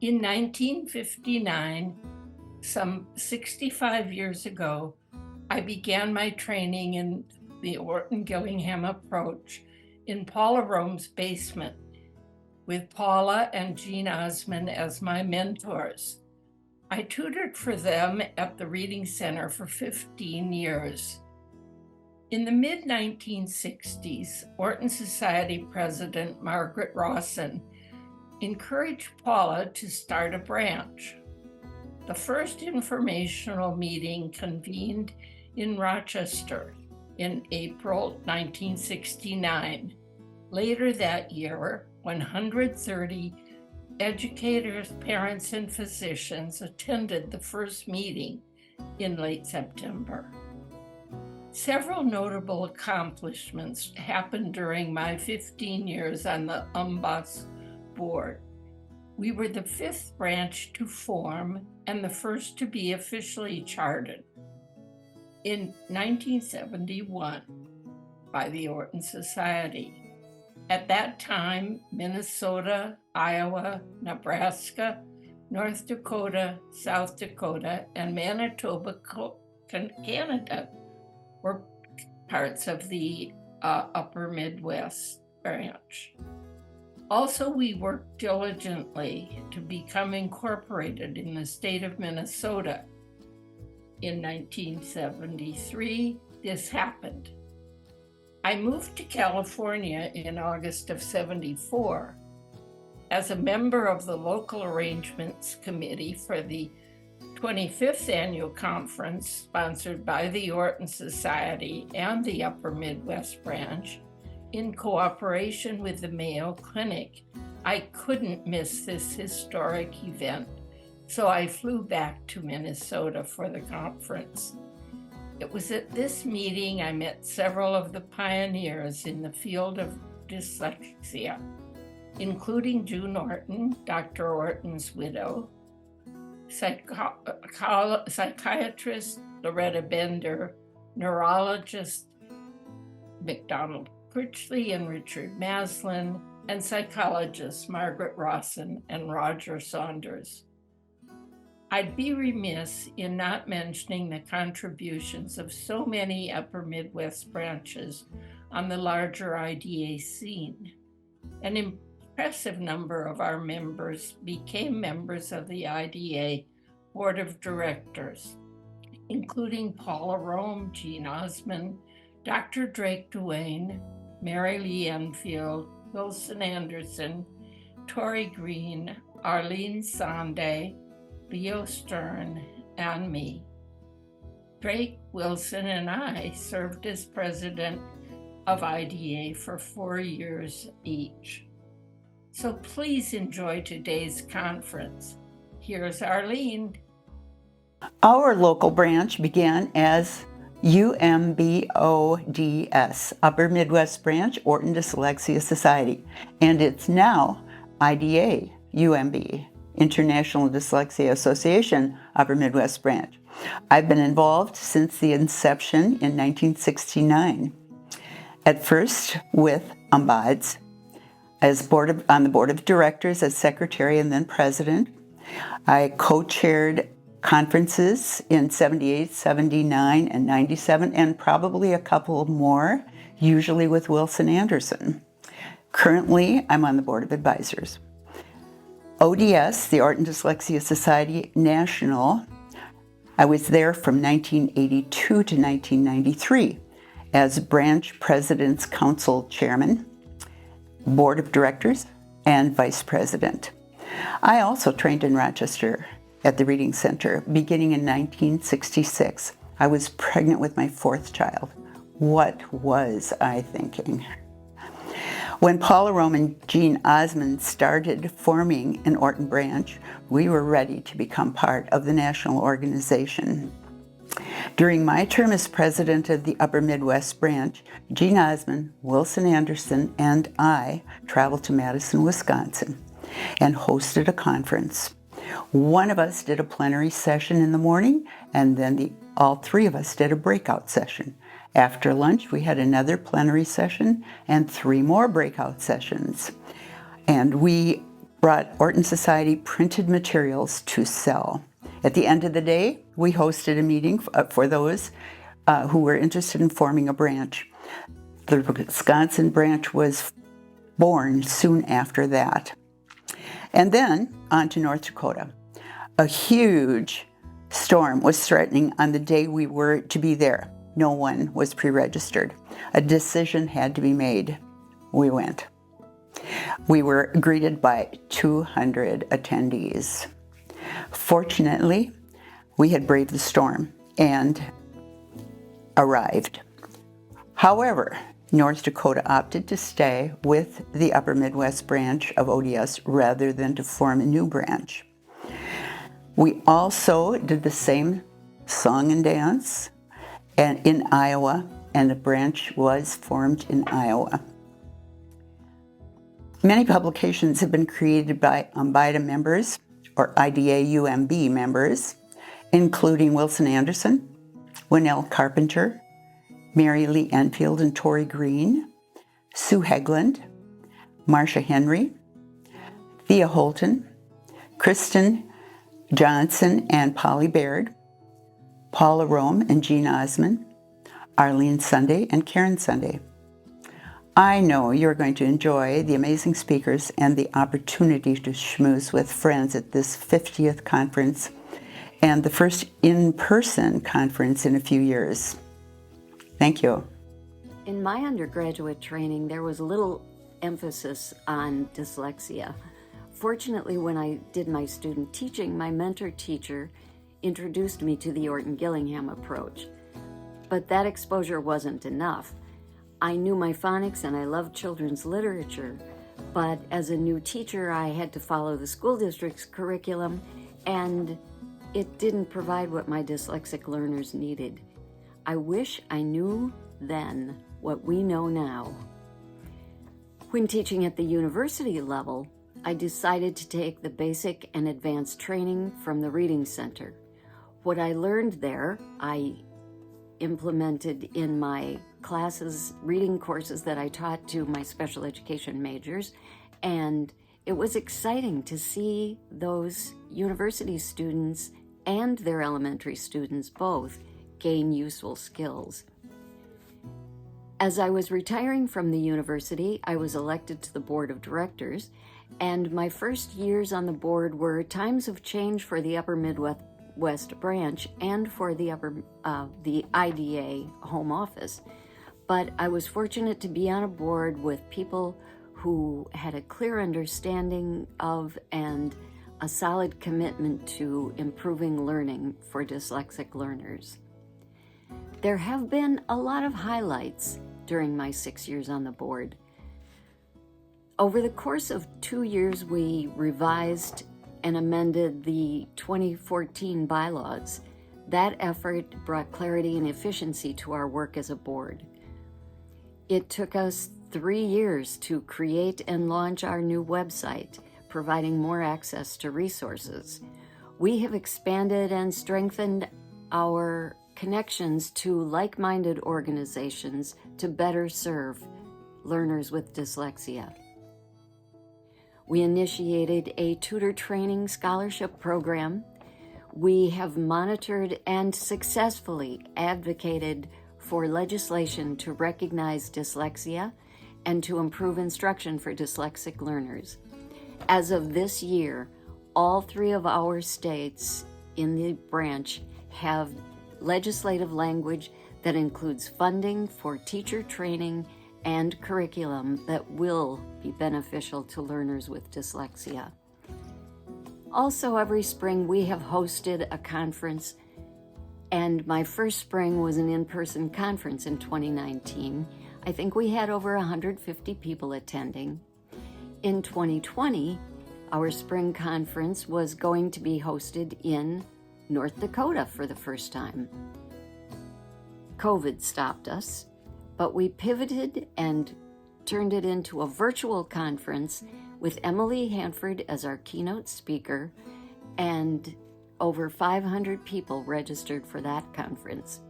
In 1959, some 65 years ago, I began my training in the Orton-Gillingham approach in Paula Rome's basement, with Paula and Jean Osmond as my mentors. I tutored for them at the Reading Center for 15 years. In the mid-1960s, Orton Society President Margaret Rawson encouraged Paula to start a branch. The first informational meeting convened in Rochester in April 1969. Later that year, 130 educators, parents, and physicians attended the first meeting in late September. Several notable accomplishments happened during my 15 years on the UMB's board. We were the fifth branch to form and the first to be officially chartered in 1971 by the Orton Society. At that time, Minnesota, Iowa, Nebraska, North Dakota, South Dakota, and Manitoba, Canada were parts of the Upper Midwest branch. Also, we worked diligently to become incorporated in the state of Minnesota. In 1973, this happened. I moved to California in August of '74 as a member of the Local Arrangements Committee for the 25th Annual Conference sponsored by the Orton Society and the Upper Midwest Branch in cooperation with the Mayo Clinic. I couldn't miss this historic event, so I flew back to Minnesota for the conference. It was at this meeting I met several of the pioneers in the field of dyslexia, including June Orton, Dr. Orton's widow, psychiatrist Loretta Bender, neurologist McDonald Critchley and Richard Marzahn, and psychologists Margaret Rawson and Roger Saunders. I'd be remiss in not mentioning the contributions of so many Upper Midwest branches on the larger IDA scene. An impressive number of our members became members of the IDA Board of Directors, including Paula Rome, Jean Osmond, Dr. Drake Duane, Mary Lee Enfield, Wilson Anderson, Tori Green, Arlene Sonde, Leo Stern, and me. Drake, Wilson, and I served as president of IDA for 4 years each. So please enjoy today's conference. Here's Arlene. Our local branch began as UMBODS, Upper Midwest Branch, Orton Dyslexia Society, and it's now IDA, UMB, International Dyslexia Association, Upper Midwest Branch. I've been involved since the inception in 1969, at first with UMBODS, on the board of directors as secretary and then president. I co-chaired conferences in 78, 79, and 97, and probably a couple more, usually with Wilson Anderson. Currently, I'm on the board of advisors. ODS, the Orton Dyslexia Society National, I was there from 1982 to 1993 as branch president's council chairman, board of directors, and vice president. I also trained in Rochester at the Reading Center beginning in 1966. I was pregnant with my fourth child. What was I thinking? When Paula Rome and Jean Osmond started forming an Orton branch, we were ready to become part of the national organization. During my term as president of the Upper Midwest Branch, Jean Osmond, Wilson Anderson, and I traveled to Madison, Wisconsin, and hosted a conference. One of us did a plenary session in the morning, and then all three of us did a breakout session. After lunch, we had another plenary session and 3 more breakout sessions. And we brought Orton Society printed materials to sell. At the end of the day, we hosted a meeting for those who were interested in forming a branch. The Wisconsin branch was born soon after that. And then on to North Dakota. A huge storm was threatening on the day we were to be there. No one was pre-registered. A decision had to be made. We went. We were greeted by 200 attendees. Fortunately, we had braved the storm and arrived. However, North Dakota opted to stay with the Upper Midwest branch of ODS rather than to form a new branch. We also did the same song and dance in Iowa, and the branch was formed in Iowa. Many publications have been created by IDA members, or IDA UMB members, including Wilson Anderson, Winnell Carpenter, Mary Lee Enfield and Tori Green, Sue Hegland, Marcia Henry, Thea Holton, Kristen Johnson and Polly Baird, Paula Rome and Jean Osmond, Arlene Sunday and Karen Sunday. I know you're going to enjoy the amazing speakers and the opportunity to schmooze with friends at this 50th conference and the first in-person conference in a few years. Thank you. In my undergraduate training, there was little emphasis on dyslexia. Fortunately, when I did my student teaching, my mentor teacher introduced me to the Orton-Gillingham approach. But that exposure wasn't enough. I knew my phonics and I loved children's literature, but as a new teacher, I had to follow the school district's curriculum, and it didn't provide what my dyslexic learners needed. I wish I knew then what we know now. When teaching at the university level, I decided to take the basic and advanced training from the Reading Center. What I learned there, I implemented in my classes, reading courses that I taught to my special education majors, and it was exciting to see those university students and their elementary students both gain useful skills. As I was retiring from the university, I was elected to the board of directors, and my first years on the board were times of change for the Upper Midwest branch and for the IDA home office. But I was fortunate to be on a board with people who had a clear understanding of and a solid commitment to improving learning for dyslexic learners. There have been a lot of highlights during my 6 years on the board. Over the course of 2 years, we revised and amended the 2014 bylaws. That effort brought clarity and efficiency to our work as a board. It took us 3 years to create and launch our new website, providing more access to resources. We have expanded and strengthened our connections to like-minded organizations to better serve learners with dyslexia. We initiated a tutor training scholarship program. We have monitored and successfully advocated for legislation to recognize dyslexia and to improve instruction for dyslexic learners. As of this year, all 3 of our states in the branch have legislative language that includes funding for teacher training and curriculum that will be beneficial to learners with dyslexia. Also, every spring we have hosted a conference, and my first spring was an in-person conference in 2019. I think we had over 150 people attending. In 2020, our spring conference was going to be hosted in North Dakota for the first time. COVID stopped us, but we pivoted and turned it into a virtual conference with Emily Hanford as our keynote speaker, and over 500 people registered for that conference.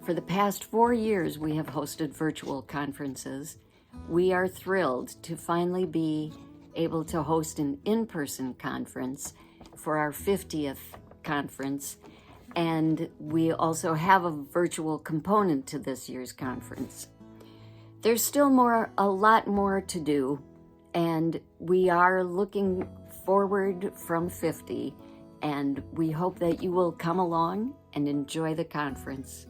For the past 4 years, we have hosted virtual conferences. We are thrilled to finally be able to host an in-person conference for our 50th conference. And we also have a virtual component to this year's conference. There's still a lot more to do, and we are looking forward from 50, and we hope that you will come along and enjoy the conference.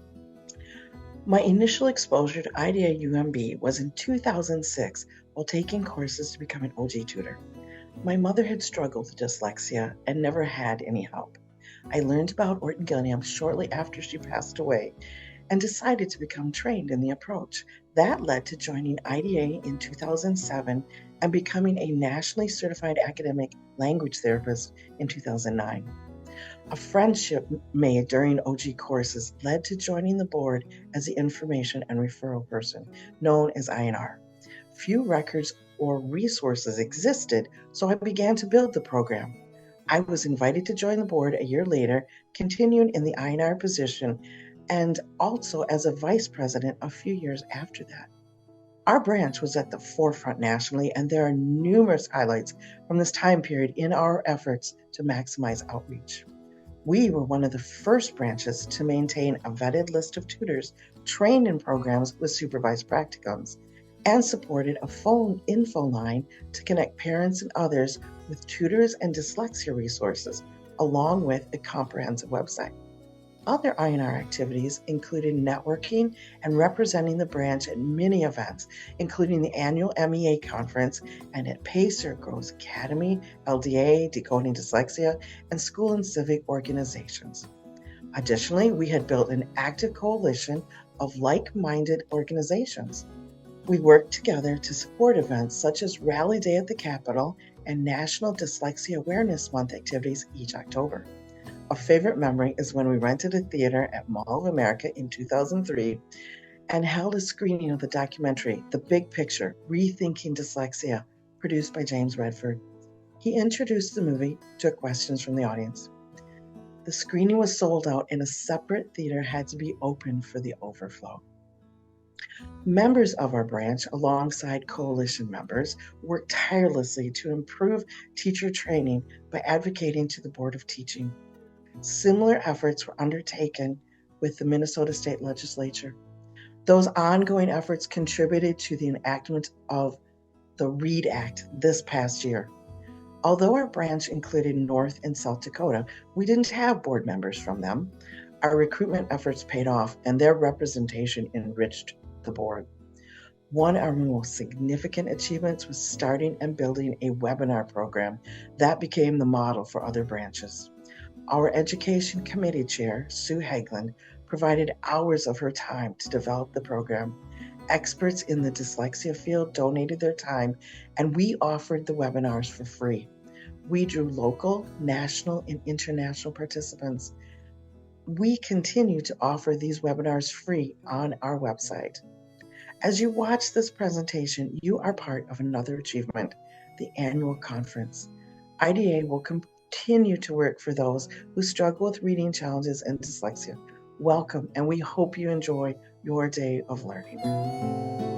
My initial exposure to IDA UMB was in 2006 while taking courses to become an OG tutor. My mother had struggled with dyslexia and never had any help. I learned about Orton Gillingham shortly after she passed away and decided to become trained in the approach. That led to joining IDA in 2007 and becoming a nationally certified academic language therapist in 2009. A friendship made during OG courses led to joining the board as the information and referral person, known as INR. Few records or resources existed, so I began to build the program. I was invited to join the board a year later, continuing in the INR position, and also as a vice president a few years after that. Our branch was at the forefront nationally, and there are numerous highlights from this time period in our efforts to maximize outreach. We were one of the first branches to maintain a vetted list of tutors trained in programs with supervised practicums, and supported a phone info line to connect parents and others with tutors and dyslexia resources, along with a comprehensive website. Other INR activities included networking and representing the branch at many events, including the annual MEA conference and at PACER, Growth Academy, LDA, Decoding Dyslexia, and school and civic organizations. Additionally, we had built an active coalition of like-minded organizations. We worked together to support events such as Rally Day at the Capitol and National Dyslexia Awareness Month activities each October. A favorite memory is when we rented a theater at Mall of America in 2003 and held a screening of the documentary, The Big Picture, Rethinking Dyslexia, produced by James Redford. He introduced the movie, took questions from the audience. The screening was sold out and a separate theater had to be opened for the overflow. Members of our branch, alongside coalition members, worked tirelessly to improve teacher training by advocating to the Board of Teaching. Similar efforts were undertaken with the Minnesota State Legislature. Those ongoing efforts contributed to the enactment of the READ Act this past year. Although our branch included North and South Dakota, we didn't have board members from them. Our recruitment efforts paid off, and their representation enriched the board. One of our most significant achievements was starting and building a webinar program that became the model for other branches. Our Education Committee Chair, Sue Haglund, provided hours of her time to develop the program. Experts in the dyslexia field donated their time, and we offered the webinars for free. We drew local, national, and international participants. We continue to offer these webinars free on our website. As you watch this presentation, you are part of another achievement, the annual conference. IDA will continue to work for those who struggle with reading challenges and dyslexia. Welcome, and we hope you enjoy your day of learning.